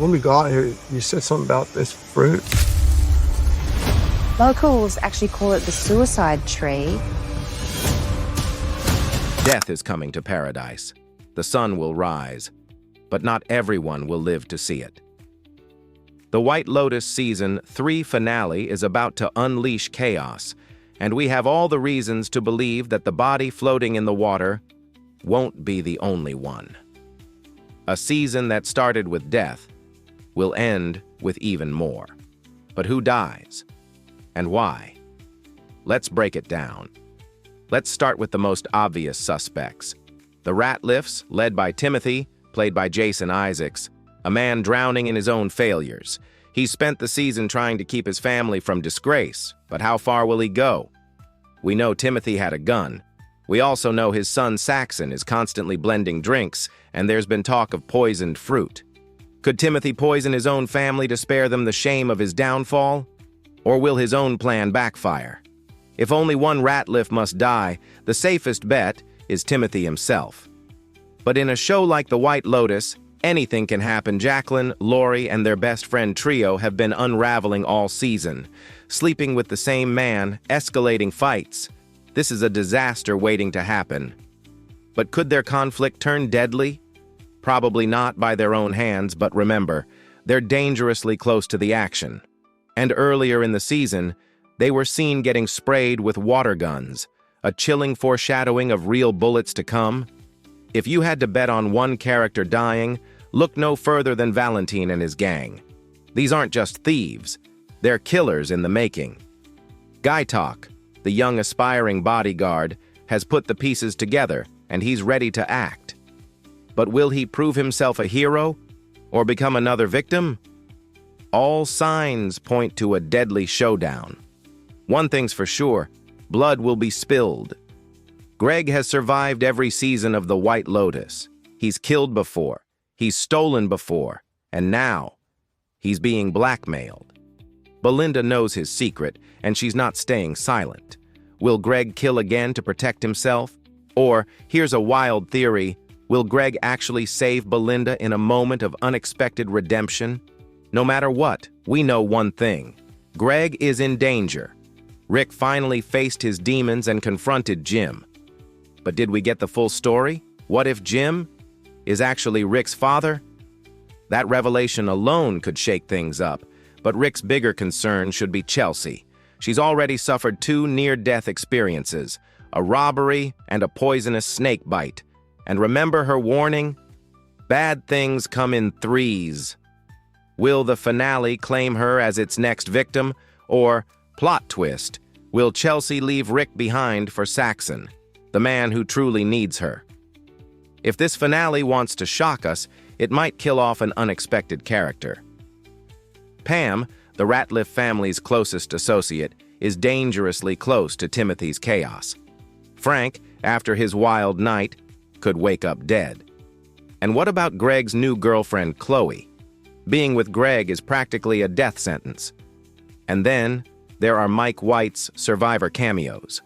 When we got here, you said something about this fruit. Locals actually call it the suicide tree. Death is coming to paradise. The sun will rise, but not everyone will live to see it. The White Lotus Season 3 finale is about to unleash chaos, and we have all the reasons to believe that the body floating in the water won't be the only one. A season that started with death will end with even more. But who dies? And why? Let's break it down. Let's start with the most obvious suspects. The Ratliffs, led by Timothy, played by Jason Isaacs, a man drowning in his own failures. He spent the season trying to keep his family from disgrace, but how far will he go? We know Timothy had a gun. We also know his son Saxon is constantly blending drinks, and there's been talk of poisoned fruit. Could Timothy poison his own family to spare them the shame of his downfall? Or will his own plan backfire? If only one Ratliff must die, the safest bet is Timothy himself. But in a show like The White Lotus, anything can happen. Jacqueline, Laurie, and their best friend trio have been unraveling all season, sleeping with the same man, escalating fights. This is a disaster waiting to happen. But could their conflict turn deadly? Probably not by their own hands, but remember, they're dangerously close to the action. And earlier in the season, they were seen getting sprayed with water guns, a chilling foreshadowing of real bullets to come. If you had to bet on one character dying, look no further than Valentin and his gang. These aren't just thieves, they're killers in the making. Gaitok, the young aspiring bodyguard, has put the pieces together, and he's ready to act. But will he prove himself a hero, or become another victim? All signs point to a deadly showdown. One thing's for sure, blood will be spilled. Greg has survived every season of The White Lotus. He's killed before, he's stolen before, and now he's being blackmailed. Belinda knows his secret, and she's not staying silent. Will Greg kill again to protect himself? Or, here's a wild theory, will Greg actually save Belinda in a moment of unexpected redemption? No matter what, we know one thing. Greg is in danger. Rick finally faced his demons and confronted Jim. But did we get the full story? What if Jim is actually Rick's father? That revelation alone could shake things up, but Rick's bigger concern should be Chelsea. She's already suffered 2 near-death experiences, a robbery and a poisonous snake bite. And remember her warning? Bad things come in threes. Will the finale claim her as its next victim? Or, plot twist, will Chelsea leave Rick behind for Saxon, the man who truly needs her? If this finale wants to shock us, it might kill off an unexpected character. Pam, the Ratliff family's closest associate, is dangerously close to Timothy's chaos. Frank, after his wild night, could wake up dead. And what about Greg's new girlfriend, Chloe? Being with Greg is practically a death sentence. And then, there are Mike White's Survivor cameos.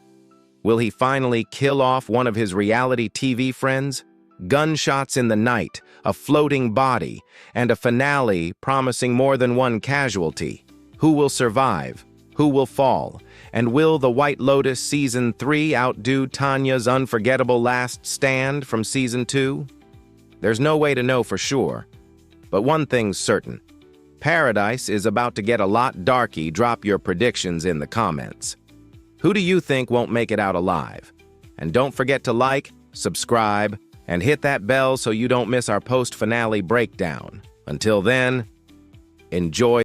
Will he finally kill off one of his reality TV friends? Gunshots in the night, a floating body, and a finale promising more than one casualty. Who will survive? Who will fall? And will The White Lotus Season 3 outdo Tanya's unforgettable last stand from Season 2? There's no way to know for sure. But one thing's certain. Paradise is about to get a lot darky. Drop your predictions in the comments. Who do you think won't make it out alive? And don't forget to like, subscribe, and hit that bell so you don't miss our post-finale breakdown. Until then, enjoy.